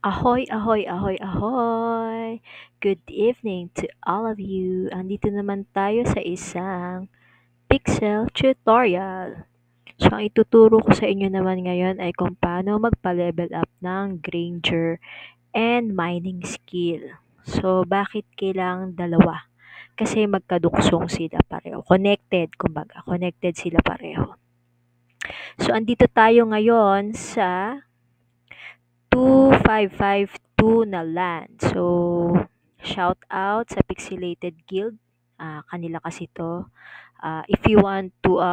Ahoy, ahoy, ahoy, ahoy! Good evening to all of you. Andito naman tayo sa isang Pixel tutorial. So, ang ituturo ko sa inyo naman ngayon ay kung paano magpa-level up ng Granger and mining skill. So, bakit kailangang dalawa? Kasi magkaduksong sila pareho. Connected sila pareho. So, andito tayo ngayon sa 2552 na land. So, shout out sa Pixelated Guild. Kanila kasi to. If you want to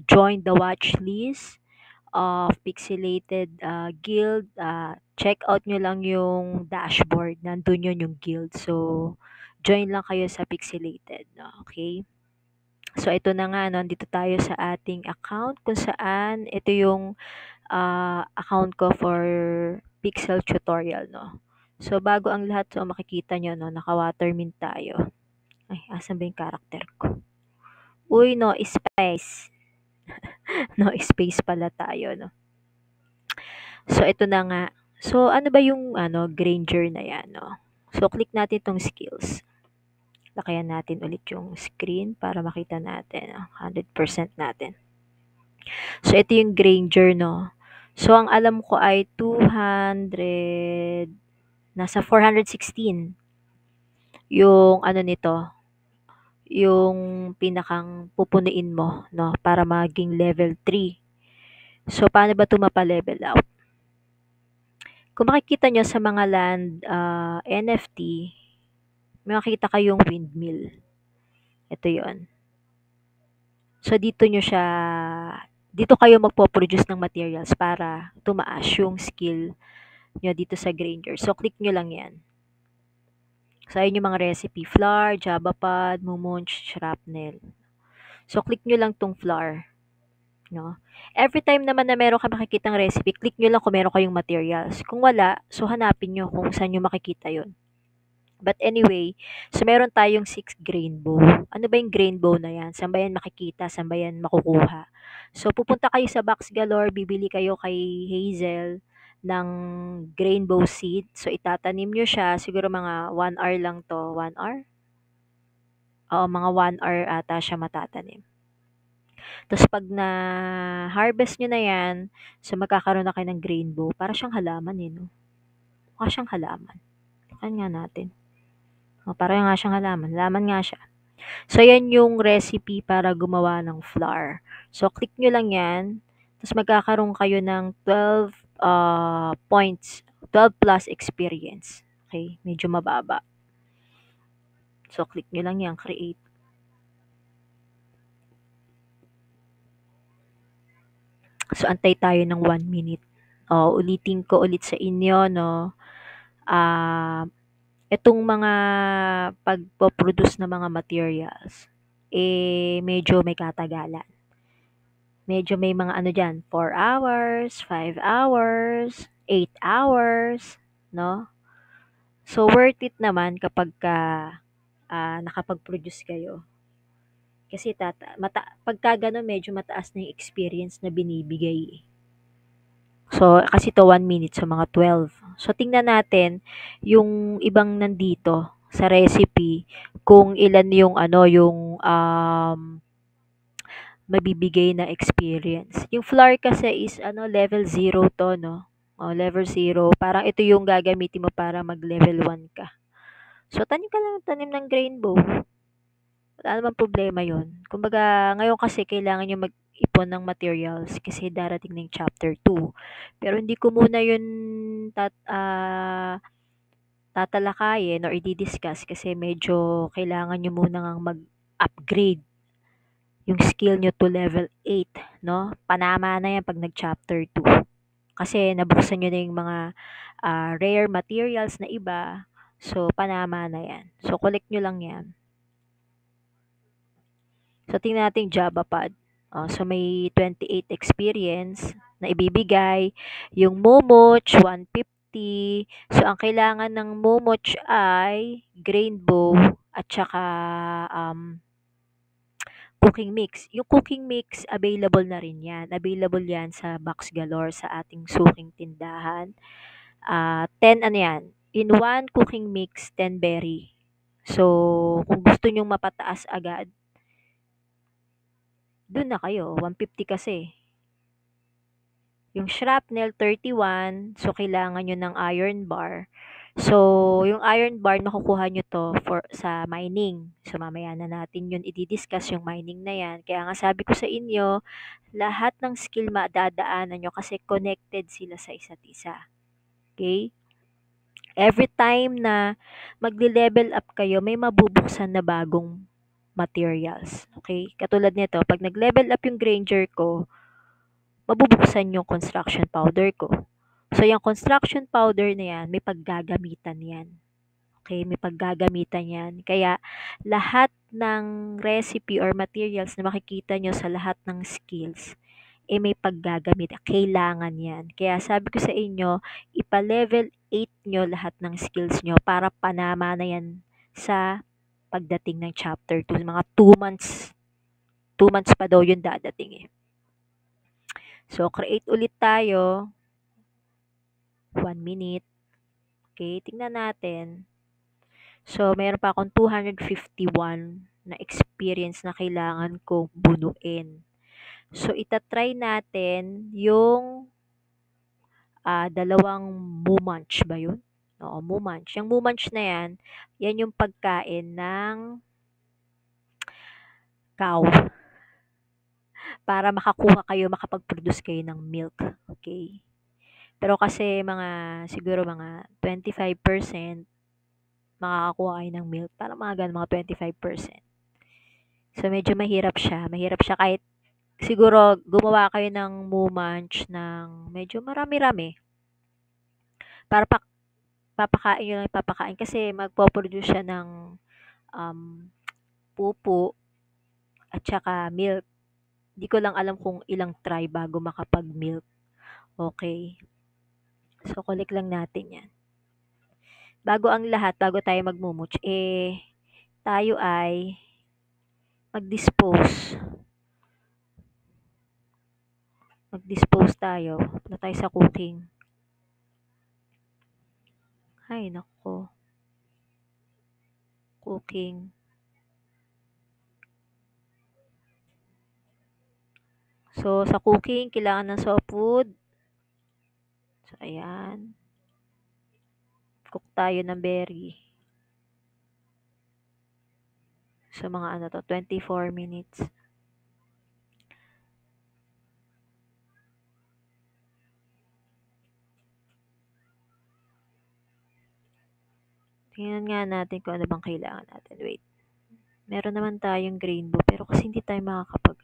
join the watch list of Pixelated Guild, check out nyo lang yung dashboard. Nandun yun yung guild. So, join lang kayo sa Pixelated. No? Okay? So, ito na nga, no? Dito tayo sa ating account kung saan ito yung account ko for Pixel tutorial, no. So, bago ang lahat, so makikita nyo, no, naka-watermin tayo. Ay, asan ba yung character ko? Uy, no space. No space pala tayo, no. So, ito na nga. So, ano ba yung Granger na yan, no? So, click natin itong skills. Lakayan natin ulit yung screen para makita natin, no? 100% natin. So, ito yung Granger, no. So, ang alam ko ay 200, nasa 416 yung nito, yung pinakang pupunuin mo, no, para maging level 3. So, paano ba ito mapa-level out? Kung makikita nyo sa mga land NFT, may makikita kayong windmill. Ito yon. So, dito kayo magpo-produce ng materials para tumaas yung skill nyo dito sa Granger. So, click nyo lang yan. So, ayun yung mga recipe. Flour, Jabapad, Mumunch, Shrapnel. So, click nyo lang tong flour. No? Every time naman na meron ka makikitang recipe, click nyo lang kung meron kayong materials. Kung wala, so hanapin nyo kung saan nyo makikita yon. But anyway, so meron tayong 6 grain bow. Ano ba yung grain bow na yan? Saan ba yan makikita? Saan ba yan makukuha? So, pupunta kayo sa Box Galore, bibili kayo kay Hazel ng grain bow seed. So, itatanim nyo siya. Siguro mga 1 hour lang to. 1 hour? Oo, mga 1 hour ata siya matatanim. Tapos pag na-harvest nyo na yan, so magkakaroon na kayo ng grain bow. Para siyang halaman eh, no? Mukha siyang halaman. Tingnan nga natin. Para nga siyang halaman. Halaman nga siya. So, yan yung recipe para gumawa ng flour. So, click nyo lang yan. Tapos magkakaroon kayo ng 12 points. 12 plus experience. Okay? Medyo mababa. So, click nyo lang yan. Create. So, antay tayo ng 1 minute. Ulitin ko ulit sa inyo, no? Itong mga pagpo-produce ng mga materials, medyo may katagalan. Medyo may mga dyan, 4 hours, 5 hours, 8 hours, no? So, worth it naman kapag nakapag-produce kayo. Kasi pagka gano'n, medyo mataas na yung experience na binibigay. So, kasi to 1 minute, so mga 12. So, tingnan natin yung ibang nandito sa recipe kung ilan yung mabibigay na experience. Yung flour kasi is level 0 to, no? Level 0. Parang ito yung gagamitin mo para mag-level 1 ka. So, tanim ka lang tanim ng grain bow. Wala namang problema yon. Kumbaga, ngayon kasi kailangan nyo mag-ipon ng materials kasi darating na yung chapter 2. Pero hindi ko muna yun tatalakayin or i-discuss kasi medyo kailangan nyo muna ngang mag-upgrade yung skill nyo to level 8, no? Panama na yan pag nag-chapter 2. Kasi nabuksan nyo na yung mga rare materials na iba. So, panama na yan. So, collect nyo lang yan. So, tingnan natin Jabapad. So, may 28 experience na ibibigay. Yung Momoch, 150. So, ang kailangan ng Momoch ay grain bow at saka cooking mix. Yung cooking mix, available na rin yan. Available yan sa Box Galore sa ating suking tindahan. 10 ano yan, in 1 cooking mix, 10 berry. So, kung gusto nyong mapataas agad, dun na kayo, 150 kasi. Yung shrapnel, 31, so kailangan nyo ng iron bar. So, yung iron bar, makukuha nyo to sa mining. So, mamaya na natin yun i-discuss yung mining na yan. Kaya nga sabi ko sa inyo, lahat ng skill madadaanan nyo kasi connected sila sa isa't isa. Okay? Every time na magle-level up kayo, may mabubuksan na bagong materials. Okay? Katulad nito, pag nag-level up yung Granger ko, mabubuksan yung construction powder ko. So, yung construction powder na yan, may paggagamitan yan. Okay, may paggagamitan yan. Kaya, lahat ng recipe or materials na makikita nyo sa lahat ng skills, may paggagamit. Kailangan yan. Kaya sabi ko sa inyo, ipa-level 8 nyo lahat ng skills nyo para panama na yan sa pagdating ng chapter 2. Mga 2 months. 2 months pa daw yung dadating eh. So, create ulit tayo. 1 minute. Okay, tingnan natin. So, meron pa akong 251 na experience na kailangan kong bunuin. So, itatry natin yung dalawang mumanch ba yun? Oo, mumanch. Yung mumanch na yan, yan yung pagkain ng cow. Para makapag-produce kayo ng milk. Okay? Pero kasi siguro mga 25% makakakuha kayo ng milk. Parang mga ganun, mga 25%. So, medyo mahirap siya. Mahirap siya kahit siguro gumawa kayo ng mumanch ng medyo marami-rami. Para papakain nyo lang papakain. Kasi magpo-produce siya ng pupo at saka milk. Di ko lang alam kung ilang try bago makapag-milk. Okay. So, collect lang natin yan. Bago ang lahat, bago tayo magmumuch, tayo ay mag-dispose. Mag-dispose tayo. Punta tayo sa cooking. Ay, nako. Cooking. So, sa cooking, kailangan ng softwood. So, ayan. Cook tayo ng berry. So, mga 24 minutes. Tingnan nga natin kung ano bang kailangan natin. Wait. Meron naman tayong rainbow, pero kasi hindi tayo makakapag...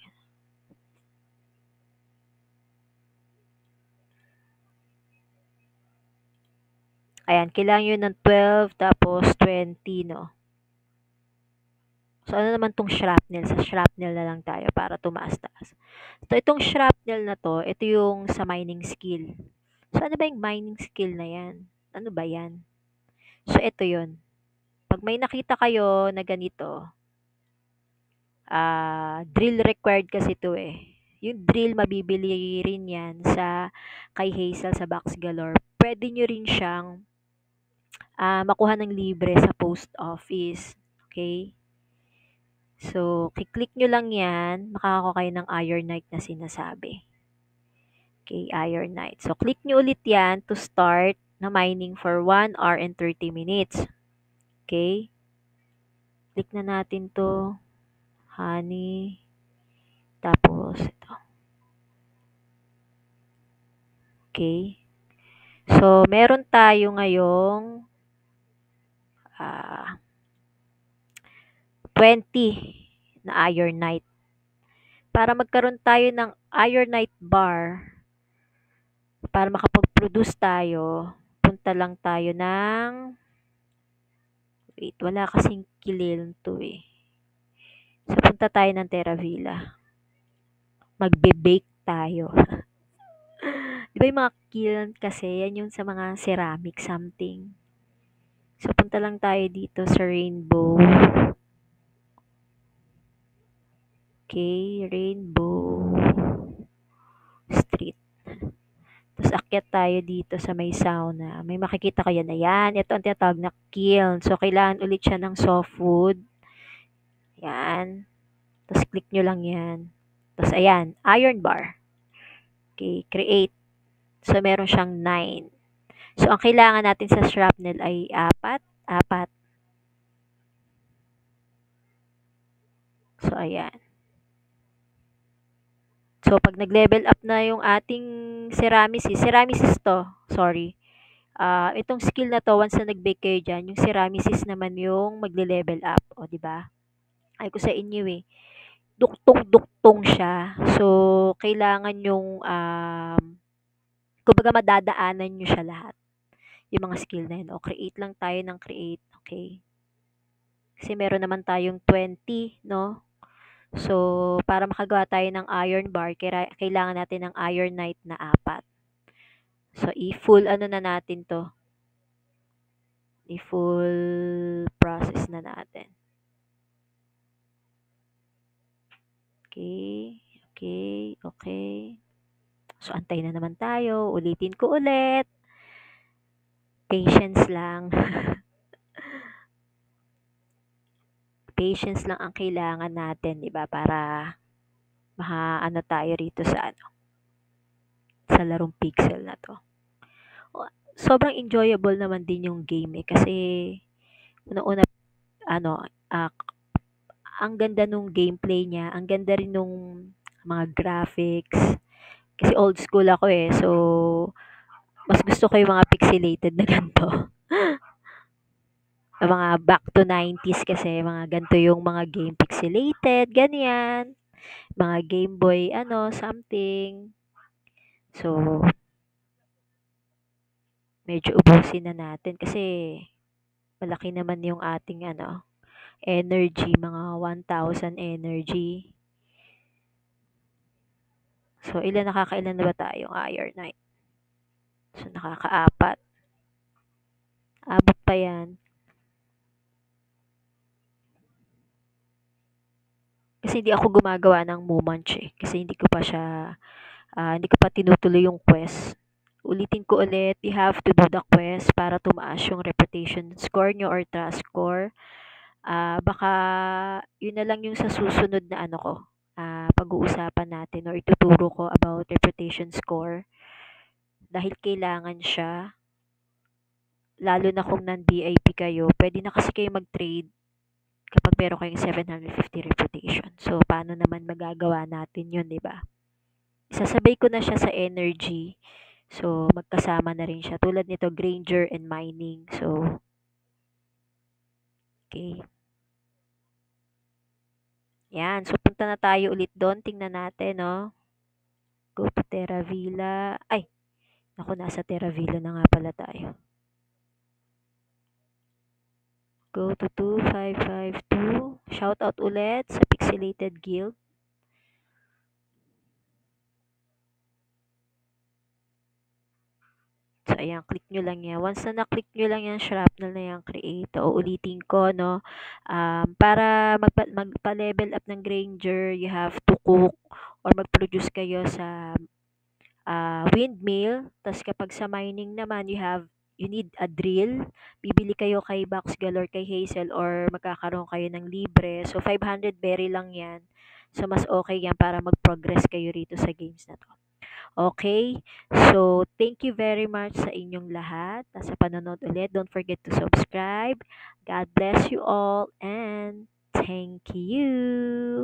Ayan, kailangan yun ng 12, tapos 20, no? So, ano naman tong shrapnel? Sa shrapnel na lang tayo para tumaas-taas. So, itong shrapnel na to, ito yung sa mining skill. So, ano ba yung mining skill na yan? Ano ba yan? So, ito yun. Pag may nakita kayo na ganito, drill required kasi to eh. Yung drill, mabibili rin yan kay Hazel sa Box Galore. Pwede nyo rin siyang makuha ng libre sa post office. Okay? So, kiklik nyo lang yan, makakakuha kayo ng ironite na sinasabi. Okay, ironite. So, click nyo ulit yan to start na mining for 1 hour and 30 minutes. Okay? Click na natin to. Honey. Tapos, ito. Okay? So, meron tayo ngayong 20 na ironite. Para magkaroon tayo ng ironite bar, para makapag-produce tayo, punta lang tayo ng... Wait, wala kasing kilil to eh. So, punta tayo ng Terravilla. Magbe-bake tayo. Di ba yung mga kiln kasi, yan yung sa mga ceramic something. So, punta lang tayo dito sa Rainbow. Okay, Rainbow Street. Tapos akyat tayo dito sa may sauna. May makikita kayo na yan. Ito ang tinatawag na kiln. So, kailangan ulit siya ng softwood. Yan. Tapos click nyo lang yan. Tapos ayan, iron bar. Okay, create. So, meron siyang 9. So, ang kailangan natin sa shrapnel ay 4. 4. So, ayan. So, pag nag-level up na yung ating ceramicis to, sorry. Itong skill na to, once na nag-bake kayo dyan, yung ceramicis naman yung magle-level up. O, di ba? Ay ko sa inyo eh. Duktong-duktong siya. So, kailangan yung, kumbaga madadaanan nyo siya lahat. Yung mga skill na yun. O, create lang tayo ng create. Okay? Kasi meron naman tayong 20, no? So, para makagawa tayo ng iron bar, kailangan natin ng ironite na 4. So, i-full ano na natin to. I-full process na natin. Okay. Okay. Okay. So, antay na naman tayo. Ulitin ko ulit. Patience lang. Patience lang ang kailangan natin, 'di ba? Para ano tayo rito sa larong pixel na 'to. Sobrang enjoyable naman din yung game eh kasi una-una ano ah, ang ganda nung gameplay niya, ang ganda rin nung mga graphics. Kasi old school ako eh. So mas gusto ko yung mga pixelated na ganito. Mga back to 90s kasi mga ganito yung mga game pixelated, ganyan. Mga Game Boy ano, something. So, medyo ubusin na natin kasi malaki naman yung ating energy, mga 1,000 energy. So, nakakailan na ba tayong Iron Knight? So, nakaka-4. Abot pa yan. Kasi hindi ako gumagawa ng Mumanch eh. Kasi hindi ko pa tinutuloy yung quest. Ulitin ko ulit, you have to do the quest para tumaas yung reputation score nyo or trust score. Baka yun na lang yung sa susunod na pag-uusapan natin or ituturo ko about reputation score. Dahil kailangan siya, lalo na kung non-VIP kayo, pwede na kasi kayo mag-trade kapag meron kayong 750 reputation. So, paano naman magagawa natin yun, di ba? Isasabay ko na siya sa energy. So, magkasama na rin siya. Tulad nito, Granger and Mining. So, okay. Yan. So, punta na tayo ulit doon. Tingnan natin, no? Go to Terravilla. Ay, naku, nasa Terravilla na nga pala tayo. Go to 2552. Shout out ulit sa Pixelated Guild. So, ayan, click nyo lang yan. Once na na-click nyo lang yan, shrapnel na yan, create. O, ulitin ko, no? Para magpa-level up ng Granger, you have to cook or mag-produce kayo sa windmill. Tapos kapag sa mining naman, you need a drill. Bibili kayo kay Box Galore, kay Hazel, or magkakaroon kayo ng libre. So, 500 berry lang yan. So, mas okay yan para mag-progress kayo rito sa games na to. Okay? So, thank you very much sa inyong lahat. Sa panonood ulit, don't forget to subscribe. God bless you all and thank you.